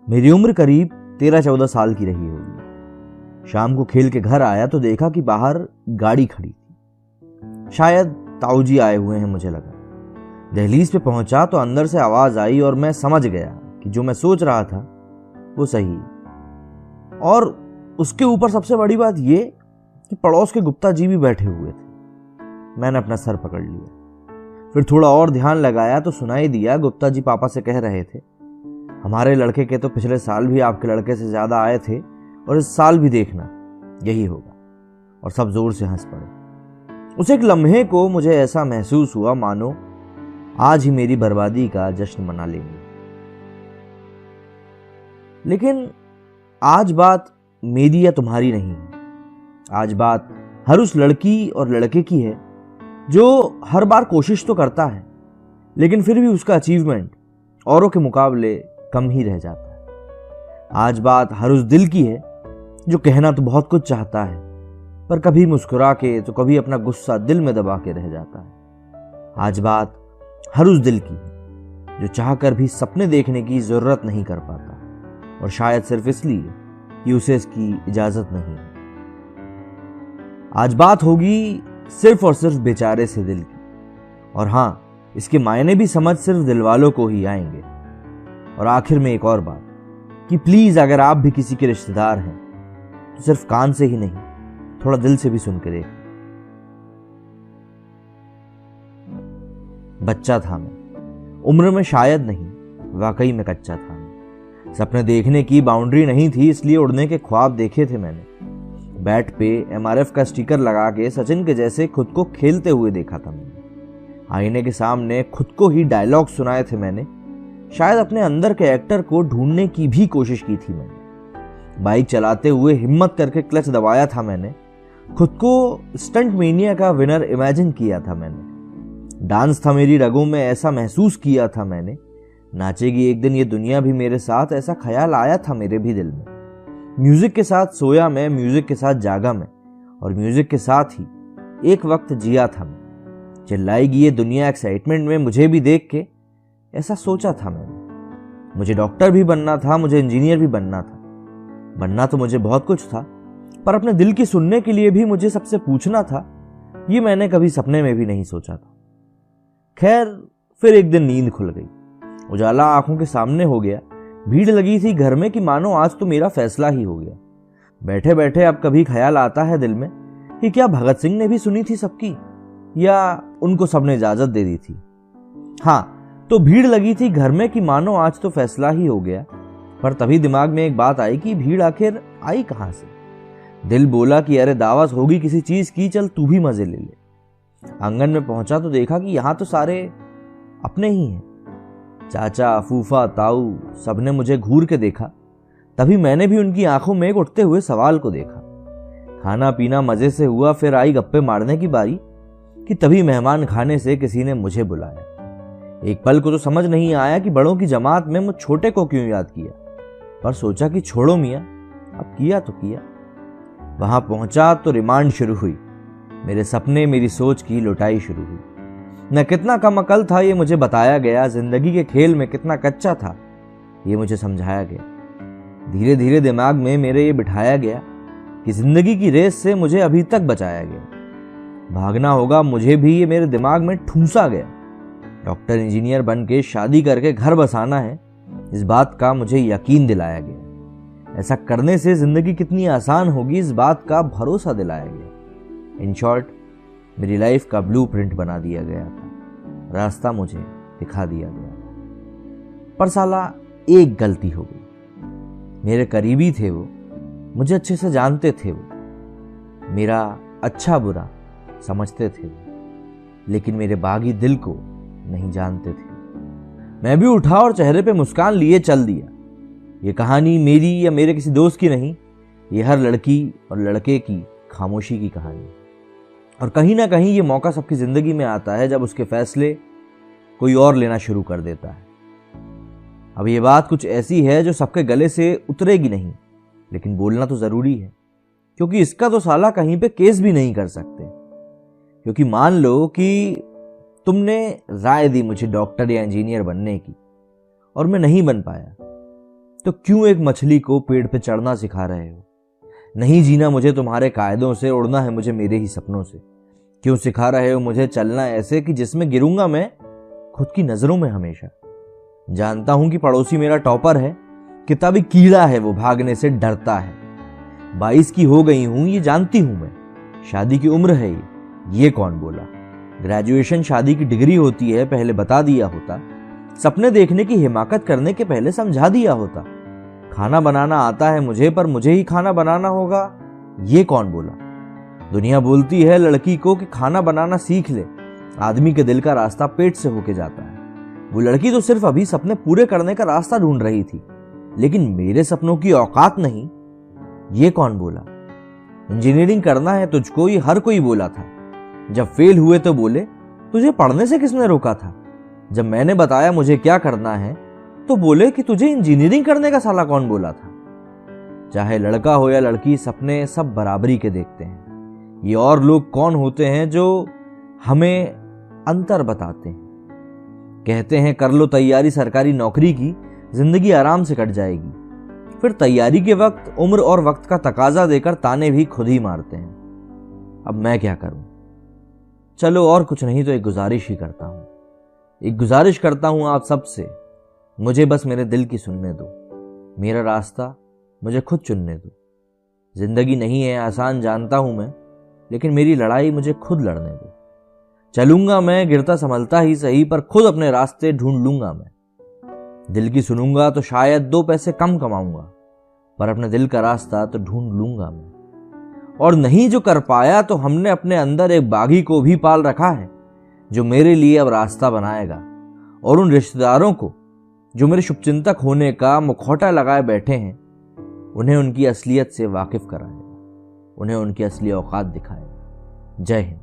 मेरी उम्र करीब 13-14 साल की रही होगी। शाम को खेल के घर आया तो देखा कि बाहर गाड़ी खड़ी थी। शायद ताऊजी आए हुए हैं मुझे लगा। दहलीज पे पहुंचा तो अंदर से आवाज आई और मैं समझ गया कि जो मैं सोच रहा था वो सही। और उसके ऊपर सबसे बड़ी बात ये कि पड़ोस के गुप्ता जी भी बैठे हुए थे। मैंने अपना सर पकड़ लिया। फिर थोड़ा और ध्यान लगाया तो सुनाई दिया गुप्ता जी पापा से कह रहे थे, हमारे लड़के के तो पिछले साल भी आपके लड़के से ज्यादा आए थे और इस साल भी देखना यही होगा। और सब जोर से हंस पड़े। उस एक लम्हे को मुझे ऐसा महसूस हुआ मानो आज ही मेरी बर्बादी का जश्न मना लेंगे। लेकिन आज बात मेरी या तुम्हारी नहीं है। आज बात हर उस लड़की और लड़के की है जो हर बार कोशिश तो करता है लेकिन फिर भी उसका अचीवमेंट औरों के मुकाबले कम ही रह जाता है। आज बात हर उस दिल की है जो कहना तो बहुत कुछ चाहता है पर कभी मुस्कुरा के तो कभी अपना गुस्सा दिल में दबा के रह जाता है। आज बात हर उस दिल की है जो चाहकर भी सपने देखने की जरूरत नहीं कर पाता और शायद सिर्फ इसलिए कि उसे इसकी इजाजत नहीं है। आज बात होगी सिर्फ और सिर्फ बेचारे से दिल की। और हां, इसके मायने भी समझ सिर्फ दिलवालों को ही आएंगे। और आखिर में एक और बात कि प्लीज अगर आप भी किसी के रिश्तेदार हैं तो सिर्फ कान से ही नहीं थोड़ा दिल से भी सुन के देखें। बच्चा था मैं, उम्र में शायद नहीं, वाकई में कच्चा था मैं। सपने देखने की बाउंड्री नहीं थी इसलिए उड़ने के ख्वाब देखे थे मैंने। बैट पे MRF का स्टिकर लगा के सचिन के जैसे खुद को खेलते हुए देखा था मैंने। आईने के सामने खुद को ही डायलॉग सुनाए थे मैंने। शायद अपने अंदर के एक्टर को ढूंढने की भी कोशिश की थी मैंने। बाइक चलाते हुए हिम्मत करके क्लच दबाया था मैंने। खुद को स्टंट मेनिया का विनर इमेजिन किया था मैंने। डांस था मेरी रगों में, ऐसा महसूस किया था मैंने। नाचेगी एक दिन ये दुनिया भी मेरे साथ, ऐसा ख्याल आया था मेरे भी दिल में। म्यूजिक के साथ सोया मैं, म्यूजिक के साथ जागा मैं और म्यूजिक के साथ ही एक वक्त जिया था मैं। चिल्लाएगी ये दुनिया एक्साइटमेंट में मुझे भी देख के, ऐसा सोचा था मैंने। मुझे डॉक्टर भी बनना था, मुझे इंजीनियर भी बनना था। बनना तो मुझे बहुत कुछ था पर अपने दिल की सुनने के लिए भी मुझे सबसे पूछना था, ये मैंने कभी सपने में भी नहीं सोचा था। खैर, फिर एक दिन नींद खुल गई, उजाला आंखों के सामने हो गया। भीड़ लगी थी घर में कि मानो आज तो मेरा फैसला ही हो गया। बैठे बैठे अब कभी ख्याल आता है दिल में कि क्या भगत सिंह ने भी सुनी थी सबकी या उनको सबने इजाजत दे दी थी। हाँ, तो भीड़ लगी थी घर में कि मानो आज तो फैसला ही हो गया। पर तभी दिमाग में एक बात आई कि भीड़ आखिर आई कहां से। दिल बोला कि अरे दावत होगी किसी चीज की, चल तू भी मजे ले ले। आंगन में पहुंचा तो देखा कि यहां तो सारे अपने ही हैं। चाचा, फूफा, ताऊ सबने मुझे घूर के देखा। तभी मैंने भी उनकी आंखों में एक उठते हुए सवाल को देखा। खाना पीना मजे से हुआ, फिर आई गप्पे मारने की बारी कि तभी मेहमान खाने से किसी ने मुझे बुलाया। एक पल को तो समझ नहीं आया कि बड़ों की जमात में मुझ छोटे को क्यों याद किया, पर सोचा कि छोड़ो मियां, अब किया तो किया। वहां पहुंचा तो रिमांड शुरू हुई। मेरे सपने, मेरी सोच की लुटाई शुरू हुई। मैं कितना कम अकल था ये मुझे बताया गया। जिंदगी के खेल में कितना कच्चा था ये मुझे समझाया गया। धीरे धीरे दिमाग में मेरे ये बिठाया गया कि जिंदगी की रेस से मुझे अभी तक बचाया गया। भागना होगा मुझे भी, ये मेरे दिमाग में ठूंसा गया। डॉक्टर, इंजीनियर बन के शादी करके घर बसाना है, इस बात का मुझे यकीन दिलाया गया। ऐसा करने से जिंदगी कितनी आसान होगी, इस बात का भरोसा दिलाया गया। इन शॉर्ट, मेरी लाइफ का ब्लूप्रिंट बना दिया गया था, रास्ता मुझे दिखा दिया गया। पर साला एक गलती हो गई। मेरे करीबी थे वो, मुझे अच्छे से जानते थे वो, मेरा अच्छा बुरा समझते थे वो, लेकिन मेरे बागी दिल को नहीं जानते थे। मैं भी उठा और चेहरे पे मुस्कान लिए चल दिया। ये कहानी मेरी या मेरे किसी दोस्त की नहीं, ये हर लड़की और लड़के की खामोशी की कहानी। और कहीं ना कहीं ये मौका सबकी जिंदगी में आता है जब उसके फैसले कोई और लेना शुरू कर देता है। अब ये बात कुछ ऐसी है जो सबके गले से उतरेगी नहीं, लेकिन बोलना तो जरूरी है, क्योंकि इसका तो साला कहीं पे केस भी नहीं कर सकते। क्योंकि मान लो कि तुमने राय दी मुझे डॉक्टर या इंजीनियर बनने की और मैं नहीं बन पाया, तो क्यों एक मछली को पेड़ पे चढ़ना सिखा रहे हो? नहीं जीना मुझे तुम्हारे कायदों से, उड़ना है मुझे मेरे ही सपनों से। क्यों सिखा रहे हो मुझे चलना ऐसे कि जिसमें गिरूंगा मैं खुद की नजरों में हमेशा। जानता हूं कि पड़ोसी मेरा टॉपर है, किताबी कीड़ा है वो, भागने से डरता है। 22 की हो गई हूं ये जानती हूं मैं, शादी की उम्र है ये कौन बोला? ग्रेजुएशन शादी की डिग्री होती है, पहले बता दिया होता। सपने देखने की हिमाकत करने के पहले समझा दिया होता। खाना बनाना आता है मुझे, पर मुझे ही खाना बनाना होगा ये कौन बोला? दुनिया बोलती है लड़की को कि खाना बनाना सीख ले, आदमी के दिल का रास्ता पेट से होके जाता है। वो लड़की तो सिर्फ अभी सपने पूरे करने का रास्ता ढूंढ रही थी, लेकिन मेरे सपनों की औकात नहीं ये कौन बोला? इंजीनियरिंग करना है तुझको ये हर कोई बोला था। जब फेल हुए तो बोले तुझे पढ़ने से किसने रोका था? जब मैंने बताया मुझे क्या करना है तो बोले कि तुझे इंजीनियरिंग करने का साला कौन बोला था? चाहे लड़का हो या लड़की, सपने सब बराबरी के देखते हैं। ये और लोग कौन होते हैं जो हमें अंतर बताते हैं? कहते हैं कर लो तैयारी सरकारी नौकरी की, जिंदगी आराम से कट जाएगी। फिर तैयारी के वक्त उम्र और वक्त का तकाजा देकर ताने भी खुद ही मारते हैं। अब मैं क्या करूं? चलो और कुछ नहीं तो एक गुजारिश ही करता हूं, एक गुजारिश करता हूं आप सबसे, मुझे बस मेरे दिल की सुनने दो, मेरा रास्ता मुझे खुद चुनने दो। जिंदगी नहीं है आसान जानता हूं मैं, लेकिन मेरी लड़ाई मुझे खुद लड़ने दो। चलूंगा मैं गिरता संभलता ही सही, पर खुद अपने रास्ते ढूंढ लूंगा मैं। दिल की सुनूंगा तो शायद 2 पैसे कम कमाऊंगा, पर अपने दिल का रास्ता तो ढूंढ लूंगा मैं। और नहीं जो कर पाया तो हमने अपने अंदर एक बागी को भी पाल रखा है, जो मेरे लिए अब रास्ता बनाएगा। और उन रिश्तेदारों को जो मेरे शुभचिंतक होने का मुखौटा लगाए बैठे हैं, उन्हें उनकी असलियत से वाकिफ कराएगा, उन्हें उनकी असली औकात दिखाएगा। जय हिंद।